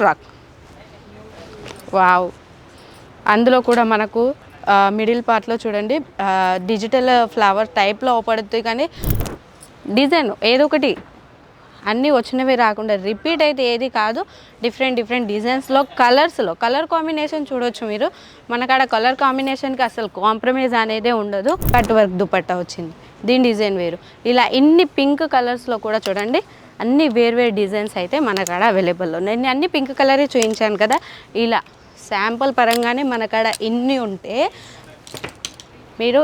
Frock. Wow, అందులో కూడా మనకు మిడిల్ పార్ట్లో చూడండి డిజిటల్ ఫ్లవర్ టైప్లో పడుతుంది, కానీ డిజైన్ ఏదో ఒకటి అన్నీ వచ్చినవి రాకుండా రిపీట్ అయితే ఏది కాదు. డిఫరెంట్ డిఫరెంట్ డిజైన్స్లో కలర్స్లో కలర్ కాంబినేషన్ చూడొచ్చు మీరు. మనకాడ కలర్ కాంబినేషన్కి అసలు కాంప్రమైజ్ అనేదే ఉండదు. కట్ వర్క్ దుపట్టా వచ్చింది, దీని డిజైన్ వేరు. ఇలా ఇన్ని పింక్ కలర్స్లో కూడా చూడండి అన్ని వేర్వేరు డిజైన్స్ అయితే మనకాడ అవైలబుల్లో ఉన్నాయి. నేను అన్ని పింక్ కలరే చూపించాను కదా. ఇలా శాంపుల్ పరంగానే మనకాడ ఇన్ని ఉంటే మీరు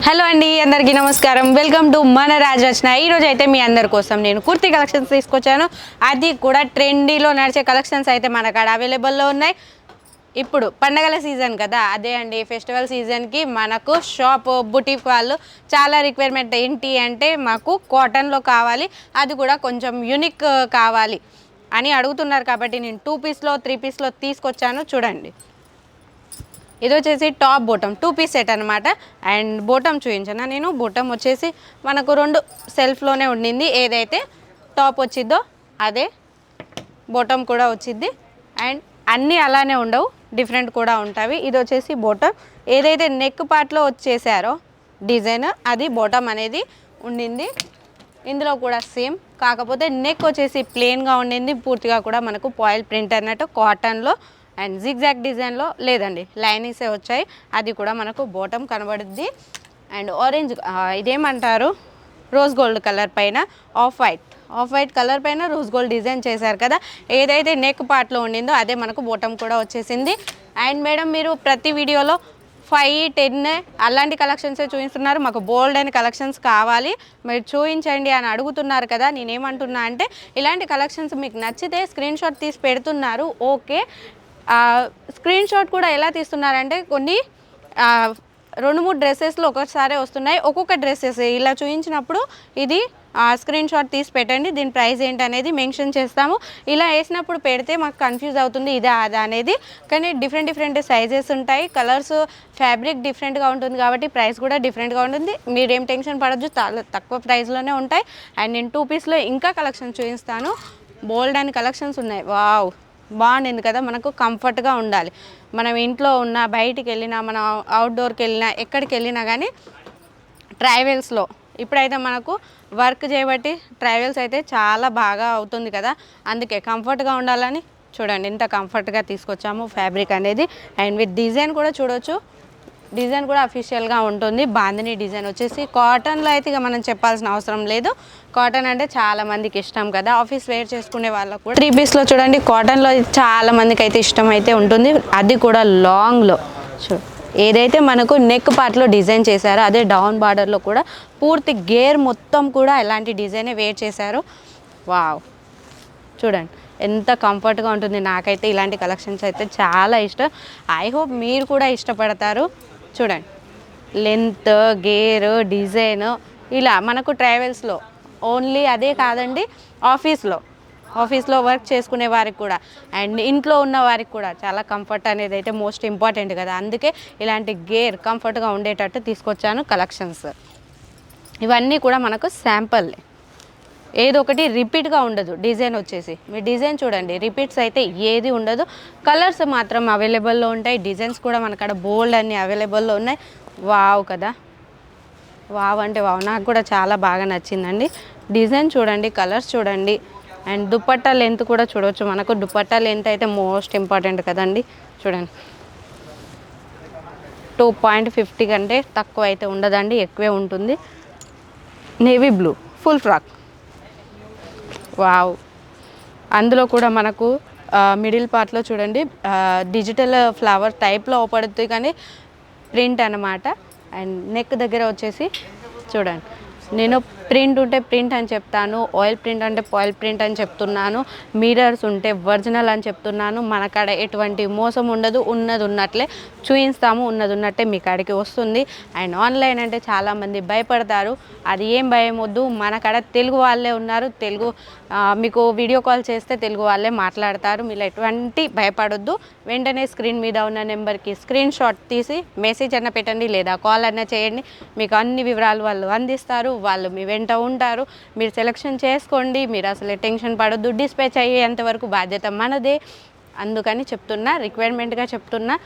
హలో అండి, అందరికీ నమస్కారం. వెల్కమ్ టు మన రాజరచన. ఈరోజు అయితే మీ అందరి కోసం నేను కుర్తీ కలెక్షన్స్ తీసుకొచ్చాను. అది కూడా ట్రెండీలో నడిచే కలెక్షన్స్ అయితే మన కాడ అవైలబుల్లో ఉన్నాయి. ఇప్పుడు పండగల సీజన్ కదా, అదే అండి ఫెస్టివల్ సీజన్కి మనకు షాప్ బుటీక్ వాళ్ళు చాలా రిక్వైర్మెంట్ ఏంటి అంటే మాకు కాటన్లో కావాలి, అది కూడా కొంచెం యూనిక్ కావాలి అని అడుగుతున్నారు. కాబట్టి నేను 2 పీస్లో 3 పీస్లో తీసుకొచ్చాను. చూడండి, ఇది వచ్చేసి టాప్ బోటమ్ 2 పీస్ సెట్ అనమాట. అండ్ బోటమ్ చూపించాను నేను. బోటమ్ వచ్చేసి మనకు 2 సెల్ఫ్లోనే ఉండింది. ఏదైతే టాప్ వచ్చిద్దో అదే బోటమ్ కూడా వచ్చిద్ది. అండ్ అన్నీ అలానే ఉండవు, డిఫరెంట్ కూడా ఉంటాయి. ఇది వచ్చేసి బోటమ్, ఏదైతే నెక్ పార్ట్లో వచ్చేసారో డిజైన్ అది బోటమ్ అనేది ఉండింది. ఇందులో కూడా సేమ్, కాకపోతే నెక్ వచ్చేసి ప్లెయిన్గా ఉండింది. పూర్తిగా కూడా మనకు పాయిల్ ప్రింట్ అన్నట్టు కాటన్లో అండ్ జిగ్జాగ్ డిజైన్లో లేదండి, లైనింగ్సే వచ్చాయి. అది కూడా మనకు బోటమ్ కనబడుద్ది. అండ్ ఆరెంజ్ ఇదేమంటారు, రోజ్ గోల్డ్ కలర్ పైన ఆఫ్ వైట్ కలర్ పైన రోజ్ గోల్డ్ డిజైన్ చేశారు కదా. ఏదైతే నెక్ పార్ట్లో ఉండిందో అదే మనకు బోటమ్ కూడా వచ్చేసింది. అండ్ మేడం, మీరు ప్రతి వీడియోలో 5, 10 అలాంటి కలెక్షన్సే చూపిస్తున్నారు, మాకు బోల్డ్ అని కలెక్షన్స్ కావాలి, మీరు చూపించండి అని అడుగుతున్నారు కదా. నేనేమంటున్నా అంటే, ఇలాంటి కలెక్షన్స్ మీకు నచ్చితే స్క్రీన్ షాట్ తీసి పెడుతున్నారు, ఓకే. స్క్రీన్ షాట్ కూడా ఎలా తీస్తున్నారంటే, కొన్ని 2-3 డ్రెస్సెస్లో ఒకసారి వస్తున్నాయి. ఒక్కొక్క డ్రెస్సెస్ ఇలా చూపించినప్పుడు ఇది స్క్రీన్ షాట్ తీసి పెట్టండి, దీని ప్రైస్ ఏంటనేది మెన్షన్ చేస్తాము. ఇలా వేసినప్పుడు పెడితే మాకు కన్ఫ్యూజ్ అవుతుంది ఇదే అదా అనేది. కానీ డిఫరెంట్ సైజెస్ ఉంటాయి, కలర్స్ ఫ్యాబ్రిక్ డిఫరెంట్గా ఉంటుంది కాబట్టి ప్రైస్ కూడా డిఫరెంట్గా ఉంటుంది. మీరేం టెన్షన్ పడద్దు, చాలా తక్కువ ప్రైస్లోనే ఉంటాయి. అండ్ నేను 2 పీస్లో ఇంకా కలెక్షన్ చూపిస్తాను. బోల్డ్ అని కలెక్షన్స్ ఉన్నాయి. వావ్, బాగుండింది కదా. మనకు కంఫర్ట్గా ఉండాలి, మనం ఇంట్లో ఉన్న బయటికి వెళ్ళినా, మనం అవుట్డోర్కి వెళ్ళినా, ఎక్కడికి వెళ్ళినా కానీ ట్రావెల్స్లో ఇప్పుడైతే మనకు వర్క్ చేయబట్టి ట్రావెల్స్ అయితే చాలా బాగా అవుతుంది కదా, అందుకే కంఫర్ట్గా ఉండాలని చూడండి ఇంత కంఫర్ట్గా తీసుకొచ్చాము ఫ్యాబ్రిక్ అనేది. అండ్ విత్ డిజైన్ కూడా చూడొచ్చు, డిజైన్ కూడా అఫీషియల్గా ఉంటుంది. బాందిని డిజైన్ వచ్చేసి కాటన్లో అయితే ఇక మనం చెప్పాల్సిన అవసరం లేదు. కాటన్ అంటే చాలా మందికి ఇష్టం కదా, ఆఫీస్ వేర్ చేసుకునే వాళ్ళకు కూడా. 3 పీస్లో చూడండి, కాటన్లో చాలా మందికి అయితే ఇష్టం అయితే ఉంటుంది, అది కూడా లాంగ్లో. ఏదైతే మనకు నెక్ పార్ట్లో డిజైన్ చేశారో అదే డౌన్ బార్డర్లో కూడా పూర్తి గేర్ మొత్తం కూడా ఎలాంటి డిజైనే వేర్ చేశారు. వావ్, చూడండి ఎంత కంఫర్ట్గా ఉంటుంది. నాకైతే ఇలాంటి కలెక్షన్స్ అయితే చాలా ఇష్టం. ఐ హోప్ మీరు కూడా ఇష్టపడతారు. చూడండి, లెంత్, గేర్, డిజైన్ ఇలా మనకు ట్రావెల్స్లో ఓన్లీ అదే కాదండి, ఆఫీస్లో వర్క్ చేసుకునే వారికి కూడా అండ్ ఇంట్లో ఉన్న వారికి కూడా చాలా కంఫర్ట్ అనేది అయితే మోస్ట్ ఇంపార్టెంట్ కదా, అందుకే ఇలాంటి గేర్ కంఫర్ట్గా ఉండేటట్టు తీసుకొచ్చాను కలెక్షన్స్. ఇవన్నీ కూడా మనకు శాంపుల్, ఏదో ఒకటి రిపీట్గా ఉండదు. డిజైన్ వచ్చేసి మీ డిజైన్ చూడండి, రిపీట్స్ అయితే ఏది ఉండదు. కలర్స్ మాత్రం అవైలబుల్లో ఉంటాయి, డిజైన్స్ కూడా మనకాడ బోల్డ్ అన్నీ అవైలబుల్లో ఉన్నాయి. వావ్ కదా, వావ్ అంటే వావ్, నాకు కూడా చాలా బాగా నచ్చిందండి. డిజైన్ చూడండి, కలర్స్ చూడండి. అండ్ దుపట్టా లెంత్ కూడా చూడవచ్చు. మనకు దుపట్టా లెంత్ అయితే మోస్ట్ ఇంపార్టెంట్ కదండి. చూడండి, 2.50 కంటే తక్కువ అయితే ఉండదండి, ఎక్కువే ఉంటుంది. Navy blue full frock. Wow, అందులో కూడా మనకు మిడిల్ పార్ట్లో చూడండి డిజిటల్ ఫ్లవర్ టైప్లో పడుతుంది, కానీ ప్రింట్ అన్నమాట. అండ్ నెక్ దగ్గర వచ్చేసి చూడండి, నేను ప్రింట్ ఉంటే ప్రింట్ అని చెప్తాను, ఆయిల్ ప్రింట్ అంటే ఆయిల్ ప్రింట్ అని చెప్తున్నాను, మిర్రర్స్ ఉంటే ఒరిజినల్ అని చెప్తున్నాను. మన కాడ ఎటువంటి మోసం ఉండదు, ఉన్నది ఉన్నట్లే చూపిస్తాము, ఉన్నది ఉన్నట్టే మీ కాడికి వస్తుంది. అండ్ ఆన్లైన్ అంటే చాలామంది భయపడతారు, అది ఏం భయం వద్దు. మన కాడ తెలుగు వాళ్ళే ఉన్నారు, మీకు వీడియో కాల్ చేస్తే తెలుగు వాళ్ళే మాట్లాడతారు. మీరు ఎటువంటి భయపడొద్దు. వెంటనే స్క్రీన్ మీద ఉన్న నెంబర్కి స్క్రీన్ షాట్ తీసి మెసేజ్ అన్న పెట్టండి, లేదా కాల్ అన్న చేయండి. మీకు అన్ని వివరాలు వాళ్ళు అందిస్తారు, వాళ్ళు మీ వెంట ఉంటారు. మీరు సెలెక్షన్ చేసుకోండి, మీరు అసలు టెన్షన్ పడొద్దు. డిస్పాచ్ అయ్యేంత వరకు బాధ్యత మనదే. అందుకని చెప్తున్నా, రిక్వైర్మెంట్గా చెప్తున్నా,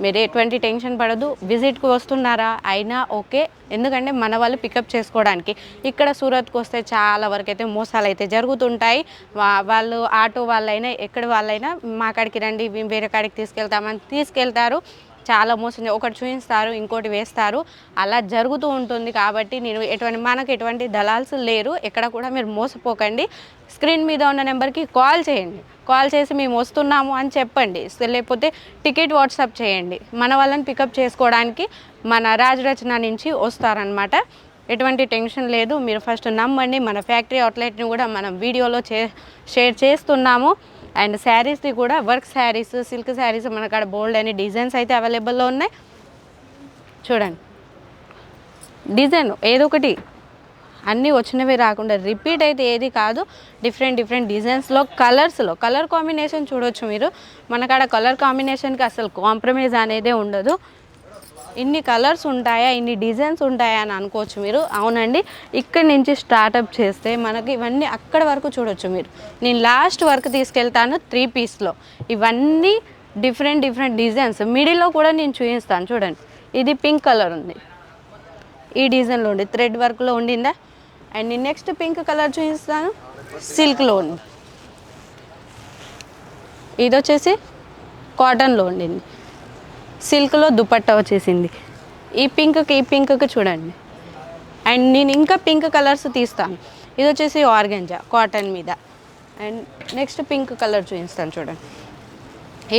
మీరు ఎటువంటి టెన్షన్ పడదు. విజిట్కి వస్తున్నారా అయినా ఓకే, ఎందుకంటే మన వాళ్ళు పికప్ చేసుకోవడానికి. ఇక్కడ సూరత్కి వస్తే చాలా వరకు అయితే మోసాలు అయితే జరుగుతుంటాయి. వాళ్ళు ఆటో వాళ్ళైనా ఎక్కడి వాళ్ళైనా మా కాడికి రండి, మేము వేరే కాడికి తీసుకెళ్తామని తీసుకెళ్తారు. చాలా మోసం, ఒకటి చూపిస్తారు ఇంకోటి వేస్తారు, అలా జరుగుతూ ఉంటుంది. కాబట్టి మనకు ఎటువంటి దళాల్స్ లేరు, ఎక్కడ కూడా మీరు మోసపోకండి. స్క్రీన్ మీద ఉన్న నెంబర్కి కాల్ చేయండి, కాల్ చేసి మేము వస్తున్నాము అని చెప్పండి, లేకపోతే టికెట్ వాట్సాప్ చేయండి. మన వాళ్ళని పికప్ చేసుకోవడానికి మన రాజరచన నుంచి వస్తారనమాట. ఎటువంటి టెన్షన్ లేదు, మీరు ఫస్ట్ నమ్మండి. మన ఫ్యాక్టరీ అవుట్లెట్ని కూడా మనం వీడియోలో షేర్ చేస్తున్నాము. అండ్ శారీస్ది కూడా వర్క్ శారీస్, సిల్క్ శారీస్ మన కాడ బోల్డ్ అని డిజైన్స్ అయితే అవైలబుల్లో ఉన్నాయి. చూడండి, డిజైన్ ఏదో ఒకటి, అన్నీ వచ్చినవి రాకుండా రిపీట్ అయితే ఏది కాదు. డిఫరెంట్ డిజైన్స్లో కలర్ కాంబినేషన్ చూడవచ్చు మీరు. మన కాడ కలర్ కాంబినేషన్కి అసలు కాంప్రమైజ్ అనేదే ఉండదు. ఇన్ని కలర్స్ ఉంటాయా, ఇన్ని డిజైన్స్ ఉంటాయా అని అనుకోవచ్చు మీరు. అవునండి, ఇక్కడి నుంచి స్టార్టప్ చేస్తే మనకి ఇవన్నీ అక్కడ వరకు చూడొచ్చు మీరు. నేను లాస్ట్ వరకు తీసుకెళ్తాను 3 పీస్లో. ఇవన్నీ డిఫరెంట్ డిజైన్స్. మిడిల్లో కూడా నేను చూపిస్తాను. చూడండి, ఇది పింక్ కలర్ ఉంది, ఈ డిజైన్లో ఉంది, థ్రెడ్ వర్క్లో ఉండిందా. అండ్ నేను నెక్స్ట్ పింక్ కలర్ చూపిస్తాను, సిల్క్లో ఉంది. ఇది వచ్చేసి కాటన్లో ఉండింది, సిల్క్లో దుపట్టా వచ్చేసింది. ఈ పింక్కి చూడండి. అండ్ నేను ఇంకా పింక్ కలర్స్ తీస్తాను. ఇది వచ్చేసి ఆర్గంజా కాటన్ మీద. అండ్ నెక్స్ట్ పింక్ కలర్ చూపిస్తాను. చూడండి,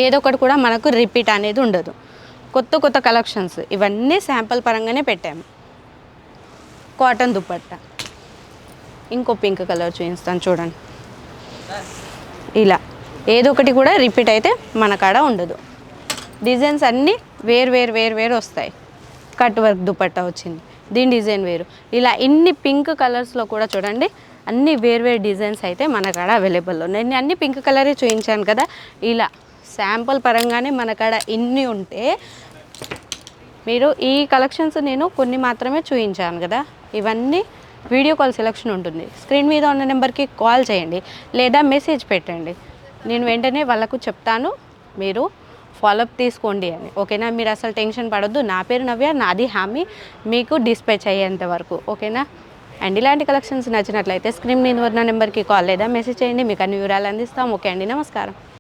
ఏదో ఒకటి కూడా మనకు రిపీట్ అనేది ఉండదు. కొత్త కలెక్షన్స్ ఇవన్నీ శాంపుల్ పరంగానే పెట్టాము. కాటన్ దుపట్టా, ఇంకో పింక్ కలర్ చూపిస్తాను. చూడండి, ఇలా ఏదో ఒకటి కూడా రిపీట్ అయితే మన కాడ ఉండదు. డిజైన్స్ అన్నీ వేరు వస్తాయి. కట్ వర్క్ దుపట్టా వచ్చింది, దీని డిజైన్ వేరు. ఇలా ఇన్ని పింక్ కలర్స్లో కూడా చూడండి, అన్ని వేరు డిజైన్స్ అయితే మన కాడ అవైలబుల్లో ఉన్నాయి. నేను అన్ని పింక్ కలరే చూపించాను కదా. ఇలా శాంపుల్ పరంగానే మన కాడ ఇన్ని ఉంటే, మీరు ఈ కలెక్షన్స్ నేను కొన్ని మాత్రమే చూపించాను కదా, ఇవన్నీ వీడియో కాల్ సెలెక్షన్ ఉంటుంది. స్క్రీన్ మీద ఉన్న నెంబర్కి కాల్ చేయండి, లేదా మెసేజ్ పెట్టండి. నేను వెంటనే వాళ్ళకు చెప్తాను, మీరు ఫాలోఅప్ తీసుకోండి అని. ఓకేనా, మీరు అసలు టెన్షన్ పడొద్దు. నా పేరు నవ్య, నాది హామీ, మీకు డిస్పాచ్ అయ్యేంత వరకు. ఓకేనా. అండ్ ఇలాంటి కలెక్షన్స్ నచ్చినట్లయితే స్క్రీన్ మీద ఉన్న నెంబర్కి కాల్ లేదా మెసేజ్ చేయండి, మీకు అన్ని వివరాలు అందిస్తాం. ఓకే అండి, నమస్కారం.